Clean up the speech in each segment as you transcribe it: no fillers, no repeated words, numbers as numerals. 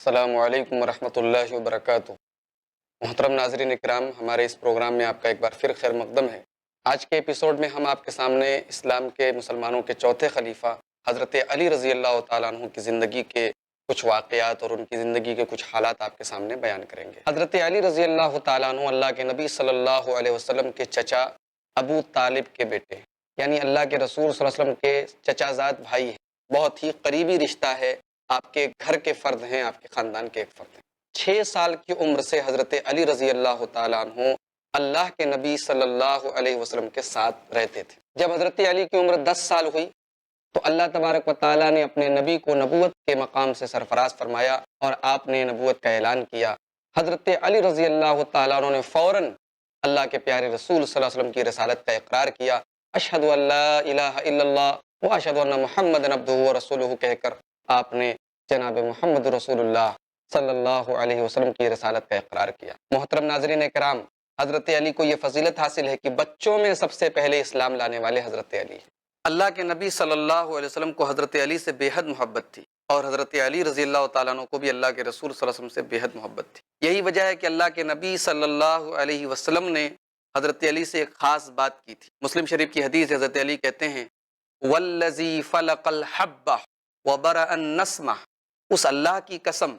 السلام علیکم ورحمۃ اللہ وبرکاتہ۔ محترم ناظرین اکرام، ہمارے اس پروگرام میں آپ کا ایک بار پھر خیر مقدم ہے۔ آج کے ایپیسوڈ میں ہم آپ کے سامنے اسلام کے مسلمانوں کے چوتھے خلیفہ حضرت علی رضی اللہ تعالیٰ عنہ کی زندگی کے کچھ واقعات اور ان کی زندگی کے کچھ حالات آپ کے سامنے بیان کریں گے۔ حضرت علی رضی اللہ تعالیٰ عنہ اللہ کے نبی صلی اللہ علیہ وسلم کے چچا ابو طالب کے بیٹے، یعنی اللہ کے رسول صلی اللہ علیہ وسلم کے چچا زاد بھائی ہیں۔ بہت ہی قریبی رشتہ ہے، آپ کے گھر کے فرد ہیں، آپ کے خاندان کے ایک فرد ہیں۔ 6 سال کی عمر سے حضرت علی رضی اللہ تعالیٰ عنہ اللہ کے نبی صلی اللہ علیہ وسلم کے ساتھ رہتے تھے۔ جب حضرت علی کی عمر 10 سال ہوئی تو اللہ تبارک و تعالیٰ نے اپنے نبی کو نبوت کے مقام سے سرفراز فرمایا اور آپ نے نبوت کا اعلان کیا۔ حضرت علی رضی اللہ تعالیٰ عنہ نے فوراً اللہ کے پیارے رسول صلی اللہ علیہ وسلم کی رسالت کا اقرار کیا۔ اشہد ان لا الہ الا اللہ و اشہد ان محمد عبدہ و رسولہ کہہ کر آپ نے جناب محمد رسول اللہ صلی اللہ علیہ وسلم کی رسالت کا اقرار کیا۔ محترم ناظرین کرام، حضرت علی کو یہ فضیلت حاصل ہے کہ بچوں میں سب سے پہلے اسلام لانے والے حضرت علی۔ اللہ کے نبی صلی اللہ علیہ وسلم کو حضرت علی سے بے حد محبت تھی، اور حضرت علی رضی اللہ تعالیٰ عنہ کو بھی اللہ کے رسول صلی اللہ علیہ وسلم سے بے حد محبت تھی۔ یہی وجہ ہے کہ اللہ کے نبی صلی اللہ علیہ وسلم نے حضرت علی سے ایک خاص بات کی تھی۔ مسلم شریف کی حدیث حضرت علی کہتے ہیں والذی فلق الحبہ وبرأ النسمہ، اس اللہ کی قسم،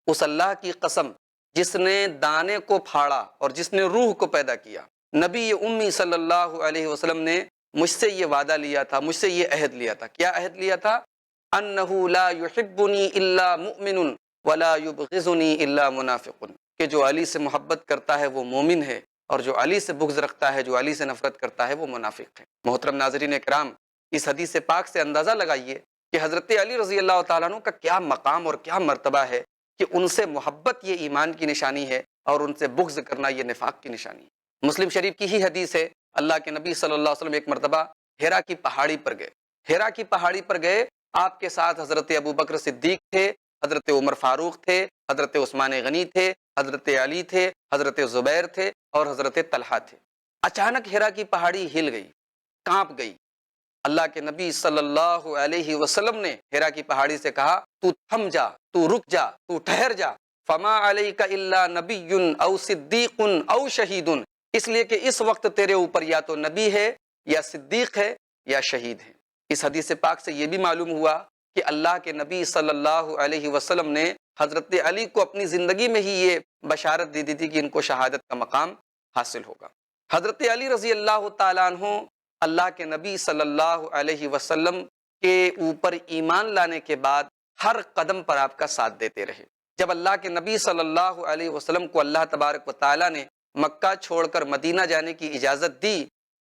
اس اللہ کی قسم جس نے دانے کو پھاڑا اور جس نے روح کو پیدا کیا۔ نبی امی صلی اللہ علیہ وسلم نے مجھ سے یہ وعدہ لیا تھا، مجھ سے یہ عہد لیا تھا۔ کیا عہد لیا تھا؟ انہ لا یحبنی الا مؤمن ولا یبغضنی الا منافق، کہ جو علی سے محبت کرتا ہے وہ مومن ہے، اور جو علی سے بغض رکھتا ہے، جو علی سے نفرت کرتا ہے، وہ منافق ہے۔ محترم ناظرین کرام، اس حدیث پاک سے اندازہ لگائیے کہ حضرت علی رضی اللہ تعالیٰ عنہ کا کیا مقام اور کیا مرتبہ ہے کہ ان سے محبت یہ ایمان کی نشانی ہے اور ان سے بغض کرنا یہ نفاق کی نشانی ہے۔ مسلم شریف کی ہی حدیث ہے، اللہ کے نبی صلی اللہ علیہ وسلم ایک مرتبہ ہیرا کی پہاڑی پر گئے۔ ہیرا کی پہاڑی پر گئے، آپ کے ساتھ حضرت ابو بکر صدیق تھے، حضرت عمر فاروق تھے، حضرت عثمان غنی تھے، حضرت علی تھے، حضرت زبیر تھے اور حضرت طلحہ تھے۔ اچانک ہیرا کی پہاڑی ہل گئی، کانپ گئی۔ اللہ کے نبی صلی اللہ علیہ وسلم نے ہیرا کی پہاڑی سے کہا تو تھم جا، تو رک جا، تو ٹھہر جا، فما علیک الا نبی او صدیق او شہید، اس لیے کہ اس وقت تیرے اوپر یا تو نبی ہے یا صدیق ہے یا شہید ہے۔ اس حدیث پاک سے یہ بھی معلوم ہوا کہ اللہ کے نبی صلی اللہ علیہ وسلم نے حضرت علی کو اپنی زندگی میں ہی یہ بشارت دی دی تھی کہ ان کو شہادت کا مقام حاصل ہوگا۔ حضرت علی رضی اللہ تعالیٰ عنہ اللہ کے نبی صلی اللہ علیہ وسلم کے اوپر ایمان لانے کے بعد ہر قدم پر آپ کا ساتھ دیتے رہے۔ جب اللہ کے نبی صلی اللہ علیہ وسلم کو اللہ تبارک و تعالیٰ نے مکہ چھوڑ کر مدینہ جانے کی اجازت دی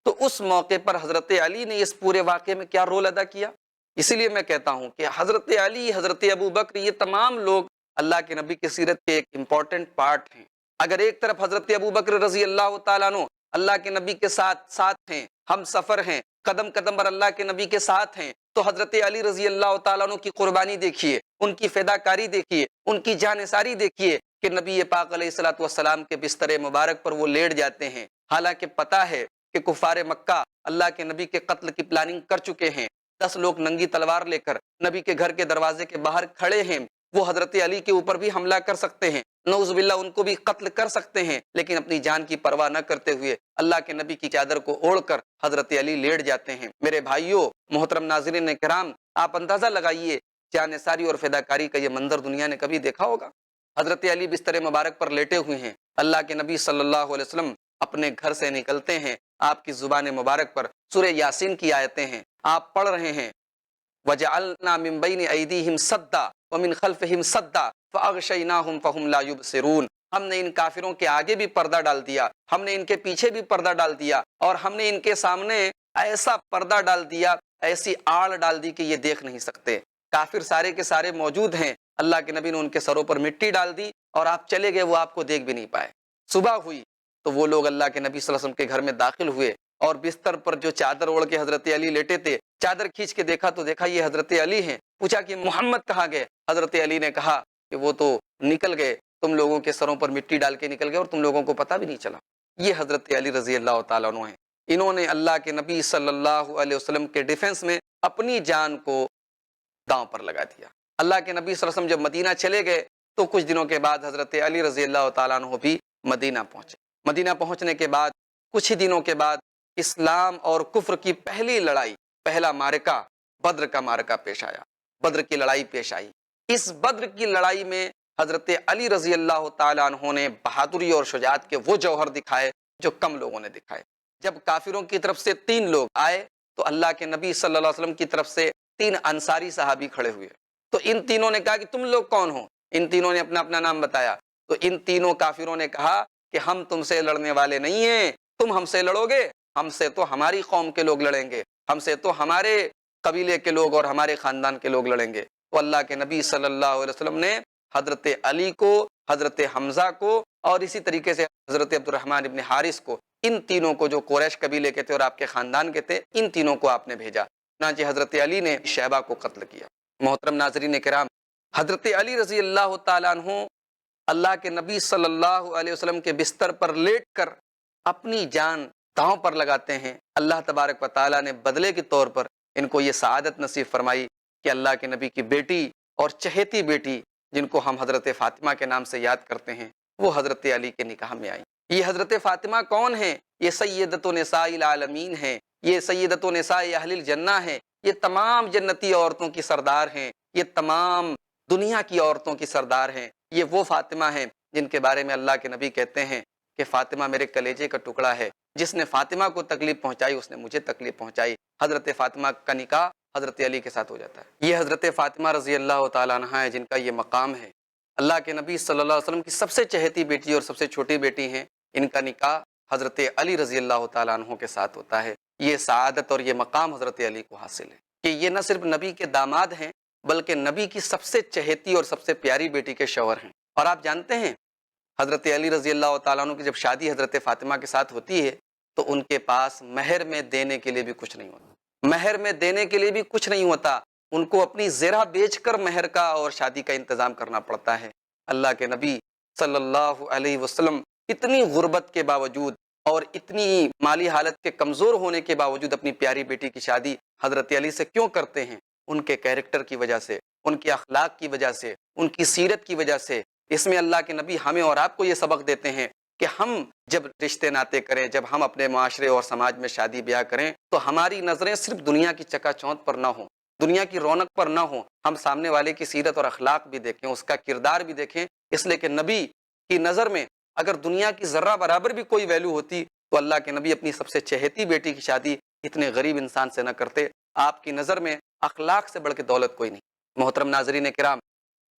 تو اس موقع پر حضرت علی نے اس پورے واقعے میں کیا رول ادا کیا؟ اسی لیے میں کہتا ہوں کہ حضرت علی، حضرت ابو بکر، یہ تمام لوگ اللہ کے نبی کی سیرت کے ایک امپورٹنٹ پارٹ ہیں۔ اگر ایک طرف حضرت ابو بکر رضی اللہ تعالیٰ عنہ اللہ کے نبی کے ساتھ ہیں، ہم سفر ہیں، قدم قدم پر اللہ کے نبی کے ساتھ ہیں، تو حضرت علی رضی اللہ تعالیٰ عنہ کی قربانی دیکھیے، ان کی فداکاری دیکھیے، ان کی جانثاری دیکھیے کہ نبی پاک علیہ الصلوۃ والسلام کے بستر مبارک پر وہ لیٹ جاتے ہیں، حالانکہ پتہ ہے کہ کفار مکہ اللہ کے نبی کے قتل کی پلاننگ کر چکے ہیں۔ 10 لوگ ننگی تلوار لے کر نبی کے گھر کے دروازے کے باہر کھڑے ہیں، وہ حضرت علی کے اوپر بھی حملہ کر سکتے ہیں، نعوذ باللہ ان کو بھی قتل کر سکتے ہیں، لیکن اپنی جان کی پرواہ نہ کرتے ہوئے اللہ کے نبی کی چادر کو اوڑھ کر حضرت علی لیٹ جاتے ہیں۔ میرے بھائیوں، محترم ناظرین کرام، آپ اندازہ لگائیے جانثاری اور فداکاری کا یہ منظر دنیا نے کبھی دیکھا ہوگا؟ حضرت علی بستر مبارک پر لیٹے ہوئے ہیں، اللہ کے نبی صلی اللہ علیہ وسلم اپنے گھر سے نکلتے ہیں، آپ کی زبان مبارک پر سورہ یاسین کی آیتیں ہیں، آپ پڑھ رہے ہیں وَجَعَلْنَا مِن بَيْنِ أَيْدِيهِمْ سَدًّا وَمِنْ خَلْفِهِمْ سَدًّا فَأَغْشَيْنَاهُمْ فَهُمْ لَا يُبْصِرُونَ، ہم نے ان کافروں کے آگے بھی پردہ ڈال دیا، ہم نے ان کے پیچھے بھی پردہ ڈال دیا، اور ہم نے ان کے سامنے ایسا پردہ ڈال دیا، ایسی آڑ ڈال دی کہ یہ دیکھ نہیں سکتے۔ کافر سارے کے سارے موجود ہیں، اللہ کے نبی نے ان کے سروں پر مٹی ڈال دی اور آپ چلے گئے، وہ آپ کو دیکھ بھی نہیں پائے۔ صبح ہوئی تو وہ لوگ اللہ کے نبی صلی اللہ علیہ وسلم کے گھر میں داخل ہوئے، اور بستر پر جو چادر اوڑھ کے حضرت علی لیٹے تھے، چادر کھینچ کے دیکھا تو دیکھا یہ حضرت علی ہیں۔ پوچھا کہ محمد کہاں گئے؟ حضرت علی نے کہا کہ وہ تو نکل گئے، تم لوگوں کے سروں پر مٹی ڈال کے نکل گئے اور تم لوگوں کو پتہ بھی نہیں چلا۔ یہ حضرت علی رضی اللہ تعالیٰ عنہ ہیں، انہوں نے اللہ کے نبی صلی اللہ علیہ وسلم کے ڈیفنس میں اپنی جان کو داؤں پر لگا دیا۔ اللہ کے نبی صلی اللہ علیہ وسلم جب مدینہ چلے گئے تو کچھ دنوں کے بعد حضرت علی رضی اللہ تعالیٰ عنہ بھی مدینہ پہنچے۔ مدینہ پہنچنے کے بعد کچھ ہی دنوں کے بعد اسلام اور کفر کی پہلی لڑائی، پہلا معرکہ بدر کا معرکہ پیش آیا، بدر کی لڑائی پیش آئی۔ اس بدر کی لڑائی میں حضرت علی رضی اللہ تعالیٰ عنہ نے بہادری اور شجاعت کے وہ جوہر دکھائے جو کم لوگوں نے دکھائے۔ جب کافروں کی طرف سے 3 لوگ آئے تو اللہ کے نبی صلی اللہ علیہ وسلم کی طرف سے 3 انصاری صحابی کھڑے ہوئے، تو ان تینوں نے کہا کہ تم لوگ کون ہو؟ ان تینوں نے اپنا اپنا نام بتایا، تو ان تینوں کافروں نے کہا کہ ہم تم سے لڑنے والے نہیں ہیں، تم ہم سے لڑو گے، ہم سے تو ہماری قوم کے لوگ لڑیں گے، ہم سے تو ہمارے قبیلے کے لوگ اور ہمارے خاندان کے لوگ لڑیں گے۔ تو اللہ کے نبی صلی اللہ علیہ وسلم نے حضرت علی کو، حضرت حمزہ کو اور اسی طریقے سے حضرت عبد الرحمن ابن حارث کو، ان تینوں کو جو قریش قبیلے کے تھے اور آپ کے خاندان کے تھے، ان تینوں کو آپ نے بھیجا۔ چنانچہ حضرت علی نے شیبہ کو قتل کیا۔ محترم ناظرین کرام، حضرت علی رضی اللہ تعالیٰ عنہ اللہ کے نبی صلی اللہ علیہ وسلم کے بستر پر لیٹ کر اپنی جان داؤں پر لگاتے ہیں۔ اللہ تبارک و تعالیٰ نے بدلے کے طور پر ان کو یہ سعادت نصیب فرمائی کہ اللہ کے نبی کی بیٹی اور چہیتی بیٹی، جن کو ہم حضرت فاطمہ کے نام سے یاد کرتے ہیں، وہ حضرت علی کے نکاح میں آئی۔ یہ حضرت فاطمہ کون ہیں؟ یہ سیدۃ نساء العالمین ہیں، یہ سیدۃ نساء اہل الجنہ ہیں، یہ تمام جنتی عورتوں کی سردار ہیں، یہ تمام دنیا کی عورتوں کی سردار ہیں۔ یہ وہ فاطمہ ہیں جن کے بارے میں اللہ کے نبی کہتے ہیں کہ فاطمہ میرے کلیجے کا ٹکڑا ہے، جس نے فاطمہ کو تکلیف پہنچائی اس نے مجھے تکلیف پہنچائی۔ حضرت فاطمہ کا نکاح حضرت علی کے ساتھ ہو جاتا ہے۔ یہ حضرت فاطمہ رضی اللہ تعالیٰ عنہ ہے جن کا یہ مقام ہے۔ اللہ کے نبی صلی اللہ علیہ وسلم کی سب سے چہیتی بیٹی اور سب سے چھوٹی بیٹی ہیں، ان کا نکاح حضرت علی رضی اللہ تعالیٰ عنہ کے ساتھ ہوتا ہے۔ یہ سعادت اور یہ مقام حضرت علی کو حاصل ہے کہ یہ نہ صرف نبی کے داماد ہیں بلکہ نبی کی سب سے چہیتی اور سب سے پیاری بیٹی کے شوہر ہیں۔ اور آپ جانتے ہیں حضرت علی رضی اللہ تعالیٰ عنہ کی جب شادی حضرت فاطمہ کے ساتھ ہوتی ہے تو ان کے پاس مہر میں دینے کے لیے بھی کچھ نہیں ہوتا، مہر میں دینے کے لیے بھی کچھ نہیں ہوتا، ان کو اپنی زرہ بیچ کر مہر کا اور شادی کا انتظام کرنا پڑتا ہے۔ اللہ کے نبی صلی اللہ علیہ وسلم اتنی غربت کے باوجود اور اتنی مالی حالت کے کمزور ہونے کے باوجود اپنی پیاری بیٹی کی شادی حضرت علی سے کیوں کرتے ہیں؟ ان کے کیریکٹر کی وجہ سے، ان کے اخلاق کی وجہ سے، ان کی سیرت کی وجہ سے۔ اس میں اللہ کے نبی ہمیں اور آپ کو یہ سبق دیتے ہیں کہ ہم جب رشتے ناطے کریں، جب ہم اپنے معاشرے اور سماج میں شادی بیاہ کریں تو ہماری نظریں صرف دنیا کی چکا چوند پر نہ ہوں، دنیا کی رونق پر نہ ہوں، ہم سامنے والے کی سیرت اور اخلاق بھی دیکھیں، اس کا کردار بھی دیکھیں۔ اس لیے کہ نبی کی نظر میں اگر دنیا کی ذرہ برابر بھی کوئی ویلیو ہوتی تو اللہ کے نبی اپنی سب سے چہیتی بیٹی کی شادی اتنے غریب انسان سے نہ کرتے۔ آپ کی نظر میں اخلاق سے بڑھ کے دولت کوئی نہیں۔ محترم ناظرین کرام،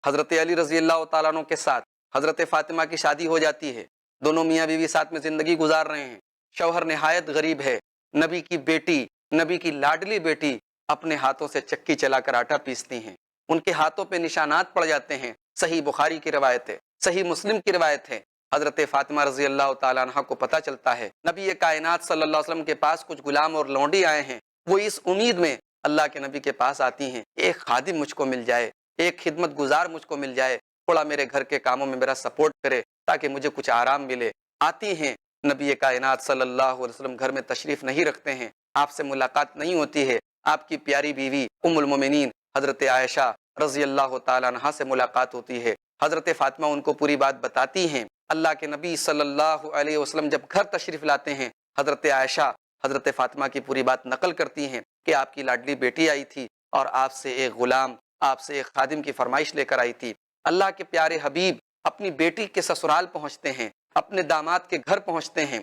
حضرت علی رضی اللہ تعالیٰ عنہ کے ساتھ حضرت فاطمہ کی شادی ہو جاتی ہے، دونوں میاں بیوی ساتھ میں زندگی گزار رہے ہیں۔ شوہر نہایت غریب ہے، نبی کی بیٹی، نبی کی لاڈلی بیٹی اپنے ہاتھوں سے چکی چلا کر آٹا پیستی ہیں، ان کے ہاتھوں پہ نشانات پڑ جاتے ہیں۔ صحیح بخاری کی روایت ہے، صحیح مسلم کی روایت ہے۔ حضرت فاطمہ رضی اللہ تعالیٰ عنہ کو پتہ چلتا ہے نبی کائنات صلی اللہ علیہ وسلم کے پاس کچھ غلام اور لونڈی آئے ہیں، وہ اس امید میں اللہ کے نبی کے پاس آتی ہیں ایک خادم مجھ کو مل جائے، ایک خدمت گزار مجھ کو مل جائے، تھوڑا میرے گھر کے کاموں میں میرا سپورٹ کرے تاکہ مجھے کچھ آرام ملے۔ آتی ہیں، نبی کائنات صلی اللہ علیہ وسلم گھر میں تشریف نہیں رکھتے ہیں، آپ سے ملاقات نہیں ہوتی ہے۔ آپ کی پیاری بیوی ام المومنین حضرت عائشہ رضی اللہ تعالیٰ عنہا سے ملاقات ہوتی ہے۔ حضرت فاطمہ ان کو پوری بات بتاتی ہیں۔ اللہ کے نبی صلی اللہ علیہ وسلم جب گھر تشریف لاتے ہیں، حضرت عائشہ حضرت فاطمہ کی پوری بات نقل کرتی ہیں کہ آپ کی لاڈلی بیٹی آئی تھی اور آپ سے ایک غلام، آپ سے ایک خادم کی فرمائش لے کر آئی تھی۔ اللہ کے پیارے حبیب اپنی بیٹی کے سسرال پہنچتے ہیں، اپنے داماد کے گھر پہنچتے ہیں۔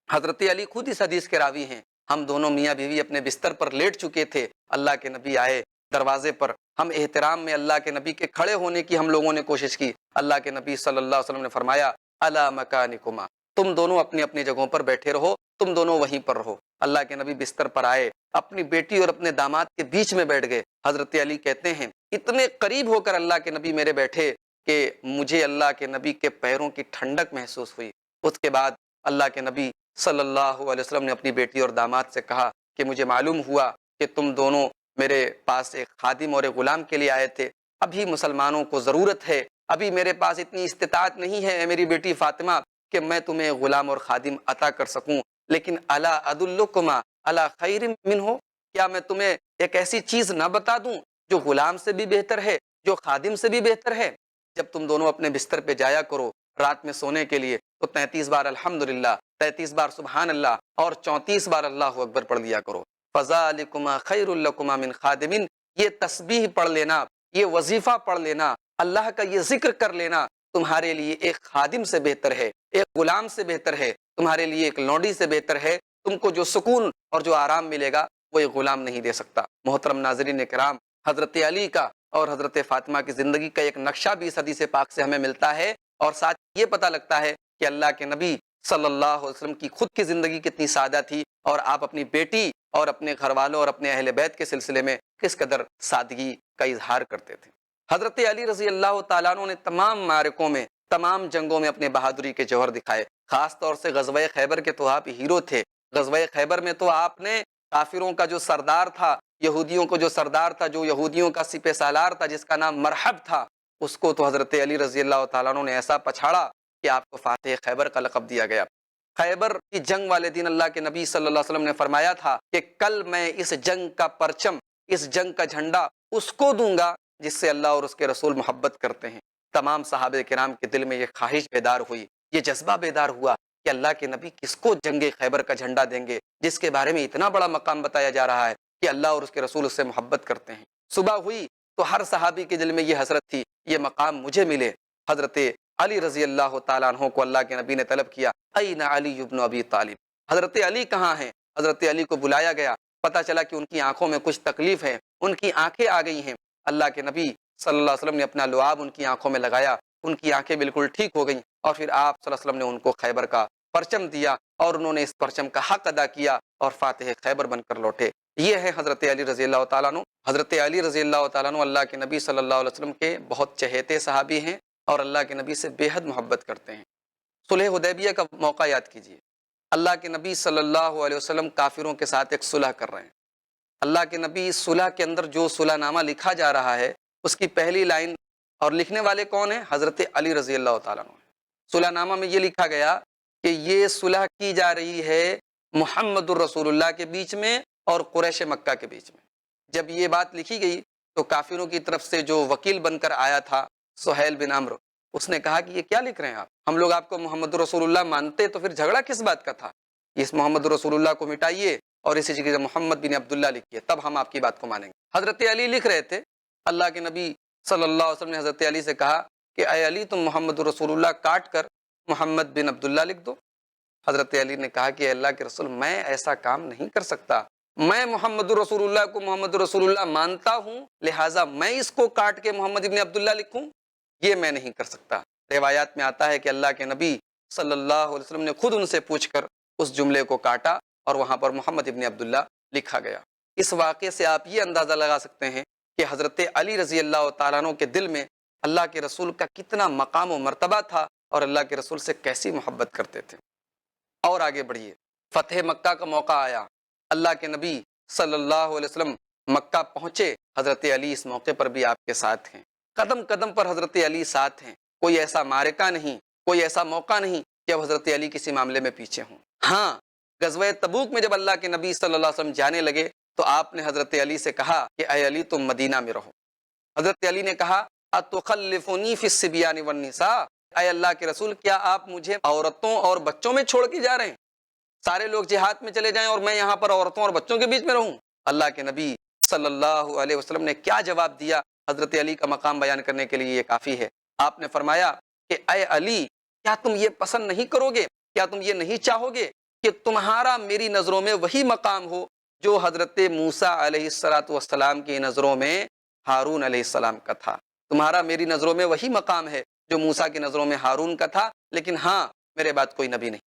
حضرت علی خود اس حدیث کے راوی ہیں۔ ہم دونوں میاں بیوی اپنے بستر پر لیٹ چکے تھے، اللہ کے نبی آئے دروازے پر، ہم احترام میں اللہ کے نبی کے کھڑے ہونے کی ہم لوگوں نے کوشش کی۔ اللہ کے نبی صلی اللہ علیہ وسلم نے فرمایا الا مکانکما، تم دونوں اپنی اپنی جگہوں پر بیٹھے رہو، تم دونوں وہیں پر رہو۔ اللہ کے نبی بستر پر آئے، اپنی بیٹی اور اپنے داماد کے بیچ میں بیٹھ گئے۔ حضرت علی کہتے ہیں اتنے قریب ہو کر اللہ کے نبی میرے بیٹھے کہ مجھے اللہ کے نبی کے پیروں کی ٹھنڈک محسوس ہوئی۔ اس کے بعد اللہ کے نبی صلی اللہ علیہ وسلم نے اپنی بیٹی اور داماد سے کہا کہ مجھے معلوم ہوا کہ تم دونوں میرے پاس ایک خادم اور ایک غلام کے لیے آئے تھے، ابھی مسلمانوں کو ضرورت ہے، ابھی میرے پاس اتنی استطاعت نہیں ہے اے میری بیٹی فاطمہ کہ میں تمہیں غلام اور خادم عطا کر سکوں، لیکن الا ادلکما علی خیر منہ، کیا میں تمہیں ایک ایسی چیز نہ بتا دوں جو غلام سے بھی بہتر ہے، جو خادم سے بھی بہتر ہے؟ جب تم دونوں اپنے بستر پہ جایا کرو رات میں سونے کے لیے تو 33 بار الحمدللہ، 33 بار سبحان اللہ اور 34 بار اللہ اکبر پڑھ لیا کرو۔ فَذَلِكُمَا خَيْرٌ لَكُمَا مِنْ خَادِمٍ، یہ تسبیح پڑھ لینا، یہ وظیفہ پڑھ لینا، اللہ کا یہ ذکر کر لینا تمہارے لیے ایک خادم سے بہتر ہے، ایک غلام سے بہتر ہے، تمہارے لیے ایک لونڈی سے بہتر ہے۔ تم کو جو سکون اور جو آرام ملے گا وہ ایک غلام نہیں دے سکتا۔ محترم ناظرین کرام، حضرت علی کا اور حضرت فاطمہ کی زندگی کا ایک نقشہ بھی اس حدیث پاک سے ہمیں ملتا ہے، اور ساتھ یہ پتہ لگتا ہے کہ اللہ کے نبی صلی اللہ علیہ وسلم کی خود کی زندگی کتنی سادہ تھی، اور آپ اپنی بیٹی اور اپنے گھر والوں اور اپنے اہل بیت کے سلسلے میں کس قدر سادگی کا اظہار کرتے تھے۔ حضرت علی رضی اللہ تعالیٰ عنہ نے تمام معرکوں میں، تمام جنگوں میں اپنے بہادری کے جوہر دکھائے۔ خاص طور سے غزوہ خیبر کے تو آپ ہیرو تھے۔ غزوہ خیبر میں تو آپ نے کافروں کا جو سردار تھا، یہودیوں کو جو سردار تھا، جو یہودیوں کا سپہ سالار تھا جس کا نام مرحب تھا، اس کو تو حضرت علی رضی اللہ تعالیٰ عنہ نے ایسا پچھاڑا کہ آپ کو فاتح خیبر کا لقب دیا گیا۔ خیبر کی جنگ والے دن اللہ کے نبی صلی اللہ علیہ وسلم نے فرمایا تھا کہ کل میں اس جنگ کا پرچم، اس جنگ کا جھنڈا اس کو دوں گا جس سے اللہ اور اس کے رسول محبت کرتے ہیں۔ تمام صحابہ کرام کے دل میں یہ خواہش بیدار ہوئی، یہ جذبہ بیدار ہوا کہ اللہ کے نبی کس کو جنگ خیبر کا جھنڈا دیں گے جس کے بارے میں اتنا بڑا مقام بتایا جا رہا ہے کہ اللہ اور اس کے رسول اس سے محبت کرتے ہیں۔ صبح ہوئی تو ہر صحابی کے دل میں یہ حسرت تھی، یہ مقام مجھے ملے۔ حضرت علی رضی اللہ تعالیٰ عنہ کو اللہ کے نبی نے طلب کیا، این علی ابن ابی طالب، حضرت علی کہاں ہیں؟ حضرت علی کو بلایا گیا، پتہ چلا کہ ان کی آنکھوں میں کچھ تکلیف ہے، ان کی آنکھیں آ گئی ہیں۔ اللہ کے نبی صلی اللہ علیہ وسلم نے اپنا لعاب ان کی آنکھوں میں لگایا، ان کی آنکھیں بالکل ٹھیک ہو گئیں، اور پھر آپ صلی اللہ علیہ وسلم نے ان کو خیبر کا پرچم دیا، اور انہوں نے اس پرچم کا حق ادا کیا اور فاتح خیبر بن کر لوٹے۔ یہ ہے حضرت علی رضی اللہ تعالیٰ عنہ۔ حضرت علی رضی اللہ تعالیٰ عنہ اللہ کے نبی صلی اللہ علیہ وسلم کے بہت چہیتے صحابی ہیں اور اللہ کے نبی سے بے حد محبت کرتے ہیں۔ صلح حدیبیہ کا موقع یاد کیجیے، اللہ کے نبی صلی اللہ علیہ وسلم کافروں کے ساتھ ایک صلح کر رہے ہیں۔ اللہ کے نبی صلح کے اندر جو صلح نامہ لکھا جا رہا ہے اس کی پہلی لائن، اور لکھنے والے کون ہیں؟ حضرت علی رضی اللہ تعالیٰ عنہ۔ صلح نامہ میں یہ لکھا گیا کہ یہ صلح کی جا رہی ہے محمد الرسول اللہ کے بیچ میں اور قریش مکہ کے بیچ میں۔ جب یہ بات لکھی گئی تو کافروں کی طرف سے جو وکیل بن کر آیا تھا سہیل بن عمرو، اس نے کہا کہ یہ کیا لکھ رہے ہیں آپ؟ ہم لوگ آپ کو محمد رسول اللہ مانتے تو پھر جھگڑا کس بات کا تھا؟ اس محمد رسول اللہ کو مٹائیے اور اسی جگہ محمد بن عبداللہ لکھیے، تب ہم آپ کی بات کو مانیں گے۔ حضرت علی لکھ رہے تھے، اللہ کے نبی صلی اللہ علیہ وسلم نے حضرت علی سے کہا کہ اے علی تم محمد رسول اللہ کاٹ کر محمد بن عبداللہ لکھ دو۔ حضرت علی نے کہا کہ اللہ کے رسول میں ایسا کام نہیں کر سکتا، میں محمد رسول اللہ کو محمد رسول اللہ مانتا ہوں، لہٰذا میں اس کو کاٹ کے محمد بن عبداللہ لکھوں؟ یہ میں نہیں کر سکتا۔ روایات میں آتا ہے کہ اللہ کے نبی صلی اللہ علیہ وسلم نے خود ان سے پوچھ کر اس جملے کو کاٹا اور وہاں پر محمد ابن عبداللہ لکھا گیا۔ اس واقعے سے آپ یہ اندازہ لگا سکتے ہیں کہ حضرت علی رضی اللہ تعالیٰ عنہ کے دل میں اللہ کے رسول کا کتنا مقام و مرتبہ تھا اور اللہ کے رسول سے کیسی محبت کرتے تھے۔ اور آگے بڑھیے، فتح مکہ کا موقع آیا، اللہ کے نبی صلی اللہ علیہ وسلم مکہ پہنچے، حضرت علی اس موقع پر بھی آپ کے ساتھ ہیں، قدم قدم پر حضرت علی ساتھ ہیں۔ کوئی ایسا معرکہ نہیں، کوئی ایسا موقع نہیں کہ اب حضرت علی کسی معاملے میں پیچھے ہوں۔ ہاں، غزوہ تبوک میں جب اللہ کے نبی صلی اللہ علیہ وسلم جانے لگے تو آپ نے حضرت علی سے کہا کہ اے علی تم مدینہ میں رہو۔ حضرت علی نے کہا اتخلفنی فی الصبیان والنساء، اے اللہ کے رسول کیا آپ مجھے عورتوں اور بچوں میں چھوڑ کے جا رہے ہیں؟ سارے لوگ جہاد میں چلے جائیں اور میں یہاں پر عورتوں اور بچوں کے بیچ میں رہوں؟ اللہ کے نبی صلی اللہ علیہ وسلم نے کیا جواب دیا حضرت علی کا مقام بیان کرنے کے لیے یہ کافی ہے۔ آپ نے فرمایا کہ اے علی کیا تم یہ پسند نہیں کرو گے، کیا تم یہ نہیں چاہو گے کہ تمہارا میری نظروں میں وہی مقام ہو جو حضرت موسیٰ علیہ السلام کی نظروں میں ہارون علیہ السلام کا تھا؟ تمہارا میری نظروں میں وہی مقام ہے جو موسیٰ کی نظروں میں ہارون کا تھا، لیکن ہاں میرے بعد کوئی نبی نہیں۔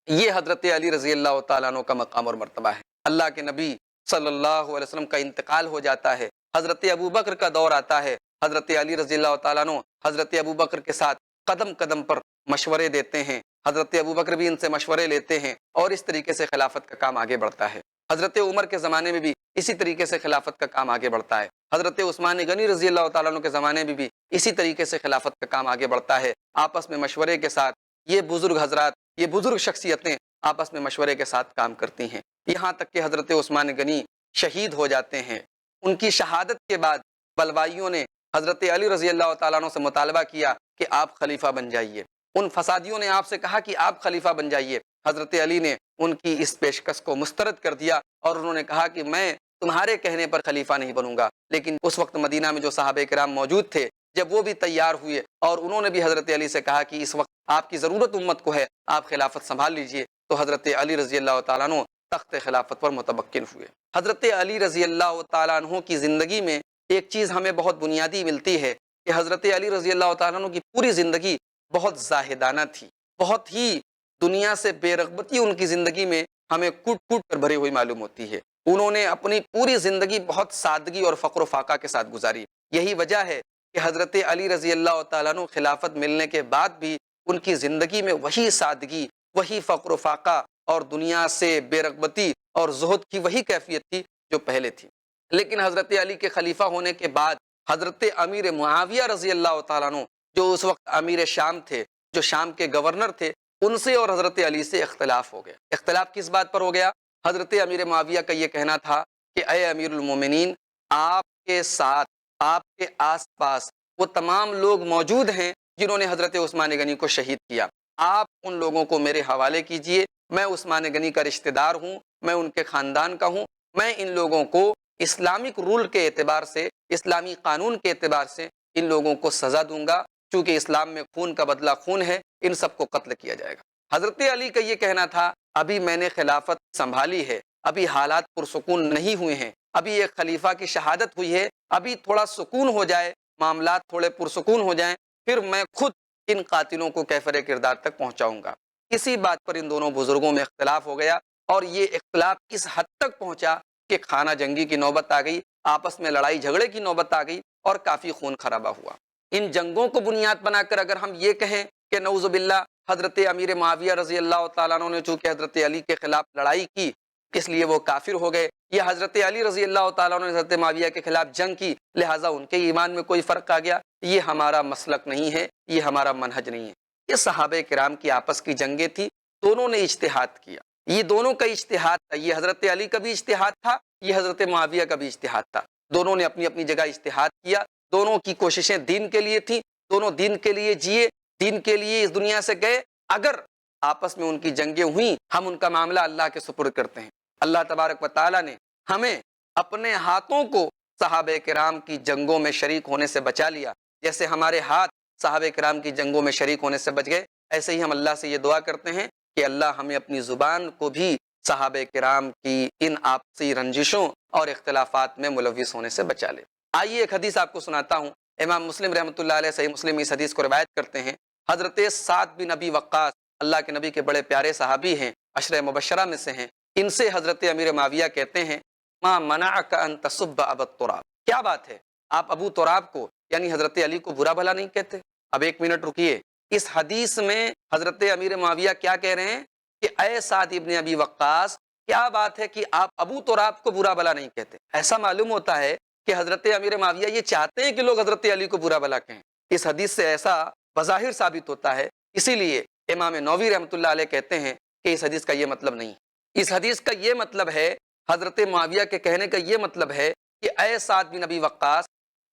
یہ حضرت علی رضی اللہ تعالیٰ عنہ کا مقام اور مرتبہ ہے۔ اللہ کے نبی صلی اللہ علیہ وسلم کا انتقال ہو جاتا ہے، حضرت ابوبکر کا دور آتا ہے، حضرت علی رضی اللہ تعالیٰ عنہ حضرت ابوبکر کے ساتھ قدم قدم پر مشورے دیتے ہیں، حضرت ابوبکر بھی ان سے مشورے لیتے ہیں، اور اس طریقے سے خلافت کا کام آگے بڑھتا ہے۔ حضرت عمر کے زمانے میں بھی اسی طریقے سے خلافت کا کام آگے بڑھتا ہے۔ حضرت عثمان غنی رضی اللہ تعالیٰ عنہ کے زمانے میں بھی اسی طریقے سے خلافت کا کام آگے بڑھتا ہے۔ آپس میں مشورے کے ساتھ یہ بزرگ حضرات، یہ بزرگ شخصیتیں آپس میں مشورے کے ساتھ کام کرتی ہیں، یہاں تک کہ حضرت عثمان غنی شہید ہو جاتے ہیں۔ ان کی شہادت کے بعد بلوائیوں نے حضرت علی رضی اللہ تعالیٰ عنہ سے مطالبہ کیا کہ آپ خلیفہ بن جائیے۔ ان فسادیوں نے آپ سے کہا کہ آپ خلیفہ بن جائیے۔ حضرت علی نے ان کی اس پیشکش کو مسترد کر دیا اور انہوں نے کہا کہ میں تمہارے کہنے پر خلیفہ نہیں بنوں گا۔ لیکن اس وقت مدینہ میں جو صحابہ کرام موجود تھے، جب وہ بھی تیار ہوئے اور انہوں نے بھی حضرت علی سے کہا کہ اس وقت آپ کی ضرورت امت کو ہے، آپ خلافت سنبھال لیجئے، تو حضرت علی رضی اللہ تعالیٰ عنہ تخت خلافت پر متمکن ہوئے۔ حضرت علی رضی اللہ تعالیٰ عنہ کی زندگی میں ایک چیز ہمیں بہت بنیادی ملتی ہے کہ حضرت علی رضی اللہ تعالیٰ عنہ کی پوری زندگی بہت زاہدانہ تھی، بہت ہی دنیا سے بے رغبتی ان کی زندگی میں ہمیں کوٹ کوٹ کر بھری ہوئی معلوم ہوتی ہے۔ انہوں نے اپنی پوری زندگی بہت سادگی اور فقر و فاقہ کے ساتھ گزاری۔ یہی وجہ ہے کہ حضرت علی رضی اللہ تعالیٰ عنہ خلافت ملنے کے بعد بھی ان کی زندگی میں وہی سادگی، وہی فقر و فاقہ اور دنیا سے بے رغبتی اور زہد کی وہی کیفیت تھی جو پہلے تھی۔ لیکن حضرت علی کے خلیفہ ہونے کے بعد حضرت امیر معاویہ رضی اللہ تعالیٰ عنہ جو اس وقت امیر شام تھے، جو شام کے گورنر تھے، ان سے اور حضرت علی سے اختلاف ہو گیا۔ اختلاف کس بات پر ہو گیا؟ حضرت امیر معاویہ کا یہ کہنا تھا کہ اے امیر المومنین، آپ کے ساتھ، آپ کے آس پاس وہ تمام لوگ موجود ہیں جنہوں نے حضرت عثمان غنی کو شہید کیا، آپ ان لوگوں کو میرے حوالے کیجئے، میں عثمان غنی کا رشتہ دار ہوں، میں ان کے خاندان کا ہوں، میں ان لوگوں کو اسلامک رول کے اعتبار سے، اسلامی قانون کے اعتبار سے ان لوگوں کو سزا دوں گا، چونکہ اسلام میں خون کا بدلہ خون ہے، ان سب کو قتل کیا جائے گا۔ حضرت علی کا یہ کہنا تھا ابھی میں نے خلافت سنبھالی ہے، ابھی حالات پرسکون نہیں ہوئے ہیں، ابھی ایک خلیفہ کی شہادت ہوئی ہے، ابھی تھوڑا سکون ہو جائے، معاملات تھوڑے پرسکون ہو جائیں، پھر میں خود ان قاتلوں کو کیفر کردار تک پہنچاؤں گا۔ اسی بات پر ان دونوں بزرگوں میں اختلاف ہو گیا اور یہ اختلاف اس حد تک پہنچا کہ خانہ جنگی کی نوبت آ گئی، آپس میں لڑائی جھگڑے کی نوبت آ گئی اور کافی خون خرابہ ہوا۔ ان جنگوں کو بنیاد بنا کر اگر ہم یہ کہیں کہ نعوذ باللہ حضرت امیر معاویہ رضی اللہ تعالیٰ عنہ نے چونکہ حضرت علی کے خلاف لڑائی کی اس لیے وہ کافر ہو گئے، یا حضرت علی رضی اللہ تعالیٰ عنہ نے حضرت معاویہ کے خلاف جنگ کی لہٰذا ان کے ایمان میں کوئی فرق آ گیا، یہ ہمارا مسلک نہیں ہے، یہ ہمارا منہج نہیں ہے۔ یہ صحابہ کرام کی آپس کی جنگیں تھی، دونوں نے اجتہاد کیا، یہ دونوں کا اجتہاد تھا، یہ حضرت علی کا بھی اجتہاد تھا، یہ حضرت معاویہ کا بھی اجتہاد تھا، دونوں نے اپنی اپنی جگہ اجتہاد کیا، دونوں کی کوششیں دین کے لیے تھیں، دونوں دین کے لیے جیے، دین کے لیے اس دنیا سے گئے۔ اگر آپس میں ان کی جنگیں ہوئیں، ہم ان کا معاملہ اللہ کے سپرد کرتے ہیں۔ اللہ تبارک و تعالیٰ نے ہمیں اپنے ہاتھوں کو صحابہ کرام کی جنگوں میں شریک ہونے سے بچا لیا، جیسے ہمارے ہاتھ صحابہ کرام کی جنگوں میں شریک ہونے سے بچ گئے، ایسے ہی ہم اللہ سے یہ دعا کرتے ہیں کہ اللہ ہمیں اپنی زبان کو بھی صحابہ کرام کی ان آپسی رنجشوں اور اختلافات میں ملوث ہونے سے بچا لے۔ آئیے ایک حدیث آپ کو سناتا ہوں، امام مسلم رحمۃ اللہ علیہ صحیح مسلم اس حدیث کو روایت کرتے ہیں۔ حضرت سعد بن ابی وقاص اللہ کے نبی کے بڑے پیارے صحابی ہیں، عشرہ مبشرہ میں سے ہیں، ان سے حضرت امیر معاویہ کہتے ہیں ما منعک ان تسب ابا تراب، کیا بات ہے آپ ابو تراب کو یعنی حضرت علی کو برا بھلا نہیں کہتے؟ اب ایک منٹ رکیے، اس حدیث میں حضرت امیر معاویہ کیا کہہ رہے ہیں کہ اے سعد ابن ابی وقاص، کیا بات ہے کہ آپ ابو تراب کو برا بھلا نہیں کہتے؟ ایسا معلوم ہوتا ہے کہ حضرت امیر معاویہ یہ چاہتے ہیں کہ لوگ حضرت علی کو برا بھلا کہیں۔ اس حدیث سے ایسا بظاہر ثابت ہوتا ہے، اسی لیے امام نووی رحمۃ اللہ علیہ کہتے ہیں کہ اس حدیث کا یہ مطلب نہیں، اس حدیث کا یہ مطلب ہے، حضرت معاویہ کے کہنے کا یہ مطلب ہے کہ اے سعد بن ابی وقاص،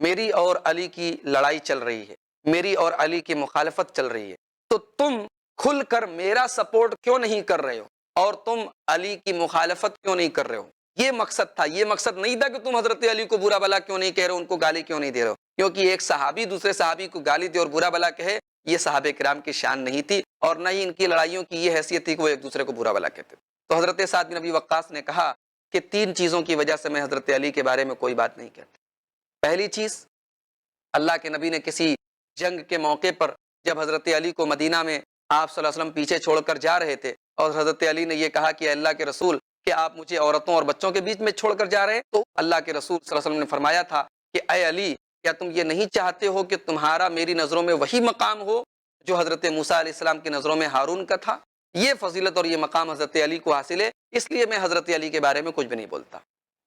میری اور علی کی لڑائی چل رہی ہے، میری اور علی کی مخالفت چل رہی ہے، تو تم کھل کر میرا سپورٹ کیوں نہیں کر رہے ہو اور تم علی کی مخالفت کیوں نہیں کر رہے ہو؟ یہ مقصد تھا، یہ مقصد نہیں تھا کہ تم حضرت علی کو برا بھلا کیوں نہیں کہہ رہے ہو، ان کو گالی کیوں نہیں دے رہے ہو، کیونکہ ایک صحابی دوسرے صحابی کو گالی دے اور برا بھلا کہے یہ صحابہ کرام کی شان نہیں تھی، اور نہ ہی ان کی لڑائیوں کی یہ حیثیت تھی کہ وہ ایک دوسرے کو برا بھلا کہتے۔ تو حضرت سعد بن ابی وقاص نے کہا کہ تین چیزوں کی وجہ سے میں حضرت علی کے بارے میں کوئی بات نہیں کہتا۔ پہلی چیز، اللہ کے نبی نے کسی جنگ کے موقع پر جب حضرت علی کو مدینہ میں آپ صلی اللہ علیہ وسلم پیچھے چھوڑ کر جا رہے تھے اور حضرت علی نے یہ کہا کہ اللہ کے رسول کہ آپ مجھے عورتوں اور بچوں کے بیچ میں چھوڑ کر جا رہے ہیں، تو اللہ کے رسول صلی اللہ علیہ وسلم نے فرمایا تھا کہ اے علی، کیا تم یہ نہیں چاہتے ہو کہ تمہارا میری نظروں میں وہی مقام ہو جو حضرت موسیٰ علیہ السلام کی نظروں میں ہارون کا تھا؟ یہ فضیلت اور یہ مقام حضرت علی کو حاصل ہے، اس لیے میں حضرت علی کے بارے میں کچھ بھی نہیں بولتا۔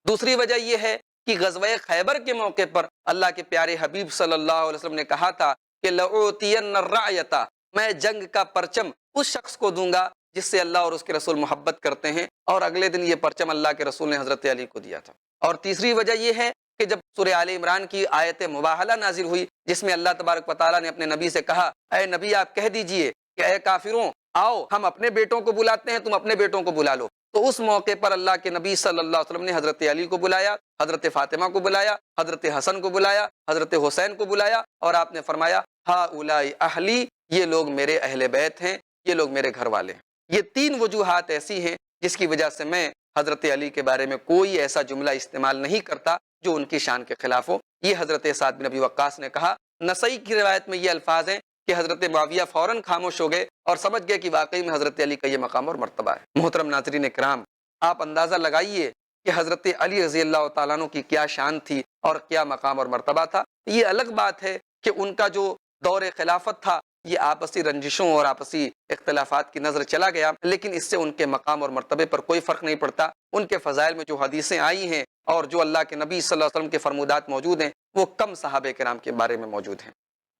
دوسری وجہ یہ ہے کہ غزوہ خیبر کے موقع پر اللہ کے پیارے حبیب صلی اللہ علیہ وسلم نے کہا تھا کہ لَأُعْتِيَنَّ الرَّعْيَةَ، میں جنگ کا پرچم اس شخص کو دوں گا جس سے اللہ اور اس کے رسول محبت کرتے ہیں، اور اگلے دن یہ پرچم اللہ کے رسول نے حضرت علی کو دیا تھا۔ اور تیسری وجہ یہ ہے کہ جب سورہ آل عمران کی آیت مباہلہ نازل ہوئی جس میں اللہ تبارک و تعالیٰ نے اپنے نبی سے کہا، اے نبی آپ کہہ دیجئے کہ اے کافروں آؤ ہم اپنے بیٹوں کو بلاتے ہیں، تم اپنے بیٹوں کو بلا لو، تو اس موقع پر اللہ کے نبی صلی اللہ علیہ وسلم نے حضرت علی کو بلایا، حضرت فاطمہ کو بلایا، حضرت حسن کو بلایا، حضرت حسین کو بلایا، اور آپ نے فرمایا ہؤلاء اہلی، یہ لوگ میرے اہل بیت ہیں، یہ لوگ میرے گھر والے ہیں۔ یہ تین وجوہات ایسی ہیں جس کی وجہ سے میں حضرت علی کے بارے میں کوئی ایسا جملہ استعمال نہیں کرتا جو ان کی شان کے خلاف ہو۔ یہ حضرت سعد بن ابی وقاص نے کہا۔ نسائی کی روایت میں یہ الفاظ ہیں کہ حضرت معاویہ فوراً خاموش ہو گئے اور سمجھ گئے کہ واقعی میں حضرت علی کا یہ مقام اور مرتبہ ہے۔ محترم ناظرین کرام، آپ اندازہ لگائیے کہ حضرت علی رضی اللہ تعالیٰ عنہ کی کیا شان تھی اور کیا مقام اور مرتبہ تھا۔ یہ الگ بات ہے کہ ان کا جو دور خلافت تھا یہ آپسی رنجشوں اور آپسی اختلافات کی نظر چلا گیا، لیکن اس سے ان کے مقام اور مرتبے پر کوئی فرق نہیں پڑتا۔ ان کے فضائل میں جو حدیثیں آئی ہیں اور جو اللہ کے نبی صلی اللہ علیہ وسلم کے فرمودات موجود ہیں وہ کم صحابہ کرام کے بارے میں موجود ہیں۔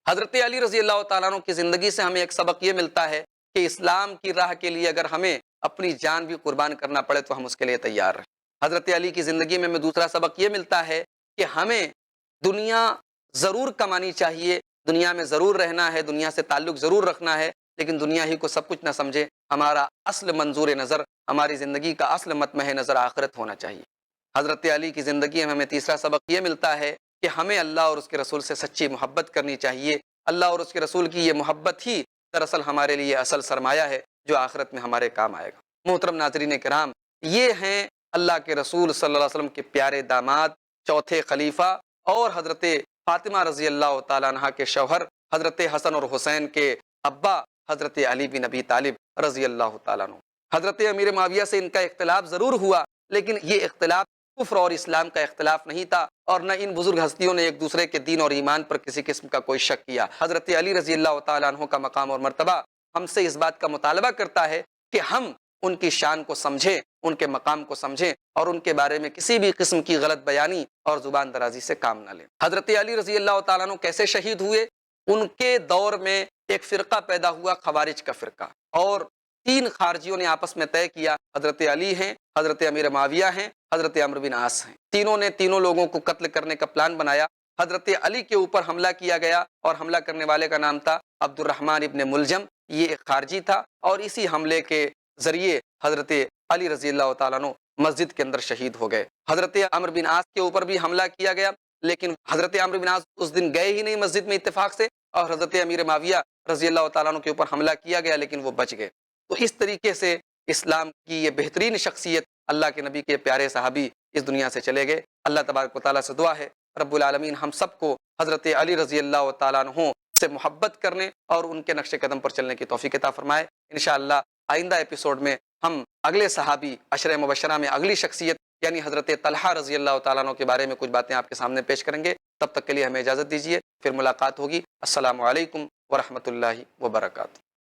حضرت علی رضی اللہ تعالیٰ عنہ کی زندگی سے ہمیں ایک سبق یہ ملتا ہے کہ اسلام کی راہ کے لیے اگر ہمیں اپنی جان بھی قربان کرنا پڑے تو ہم اس کے لیے تیار رہیں۔ حضرت علی کی زندگی میں ہمیں دوسرا سبق یہ ملتا ہے کہ ہمیں دنیا ضرور کمانی چاہیے، دنیا میں ضرور رہنا ہے، دنیا سے تعلق ضرور رکھنا ہے، لیکن دنیا ہی کو سب کچھ نہ سمجھے۔ ہمارا اصل منظور نظر، ہماری زندگی کا اصل مطمع نظر آخرت ہونا چاہیے۔ حضرت علی کی زندگی میں ہمیں تیسرا سبق یہ ملتا ہے کہ ہمیں اللہ اور اس کے رسول سے سچی محبت کرنی چاہیے۔ اللہ اور اس کے رسول کی یہ محبت ہی دراصل ہمارے لیے اصل سرمایہ ہے جو آخرت میں ہمارے کام آئے گا۔ محترم ناظرین کرام، یہ ہیں اللہ کے رسول صلی اللہ علیہ وسلم کے پیارے داماد، چوتھے خلیفہ اور حضرت فاطمہ رضی اللہ تعالیٰ عنہ کے شوہر، حضرت حسن اور حسین کے ابا حضرت علی بن ابی طالب رضی اللہ تعالیٰ عنہ۔ حضرت امیر معاویہ سے ان کا اختلاف ضرور ہوا، لیکن یہ اختلاف کفر اور اسلام کا اختلاف نہیں تھا، اور نہ ان بزرگ ہستیوں نے ایک دوسرے کے دین اور ایمان پر کسی قسم کا کوئی شک کیا۔ حضرت علی رضی اللہ تعالیٰ عنہ کا مقام اور مرتبہ ہم سے اس بات کا مطالبہ کرتا ہے کہ ہم ان کی شان کو سمجھیں، ان کے مقام کو سمجھیں، اور ان کے بارے میں کسی بھی قسم کی غلط بیانی اور زبان درازی سے کام نہ لیں۔ حضرت علی رضی اللہ تعالیٰ عنہ کیسے شہید ہوئے؟ ان کے دور میں ایک فرقہ پیدا ہوا، خوارج کا فرقہ، اور تین خارجیوں نے آپس میں طے کیا، حضرت علی ہیں، حضرت امیر معاویہ ہیں، حضرت عمرو بن عاص ہیں، تینوں نے تینوں لوگوں کو قتل کرنے کا پلان بنایا۔ حضرت علی کے اوپر حملہ کیا گیا اور حملہ کرنے والے کا نام تھا عبد الرحمن ابن ملجم، یہ ایک خارجی تھا، اور اسی حملے کے ذریعے حضرت علی رضی اللہ تعالیٰ عنہ مسجد کے اندر شہید ہو گئے۔ حضرت عمرو بن عاص کے اوپر بھی حملہ کیا گیا، لیکن حضرت عمرو بن عاص اس دن گئے ہی نہیں مسجد میں اتفاق سے، اور حضرت امیر معاویہ رضی اللہ تعالیٰ عنہ کے اوپر حملہ کیا گیا لیکن وہ بچ گئے۔ تو اس طریقے سے اسلام کی یہ بہترین شخصیت، اللہ کے نبی کے پیارے صحابی اس دنیا سے چلے گئے۔ اللہ تبارک و تعالیٰ سے دعا ہے رب العالمین ہم سب کو حضرت علی رضی اللہ تعالیٰ عنہ سے محبت کرنے اور ان کے نقش قدم پر چلنے کی توفیق عطا فرمائے۔ انشاءاللہ آئندہ ایپیسوڈ میں ہم اگلے صحابی عشرہ مبشرہ میں اگلی شخصیت یعنی حضرت طلحہ رضی اللہ تعالیٰ عنہ کے بارے میں کچھ باتیں آپ کے سامنے پیش کریں گے۔ تب تک کے لیے ہمیں اجازت دیجیے، پھر ملاقات ہوگی۔ السلام علیکم ورحمۃ اللہ وبرکاتہ۔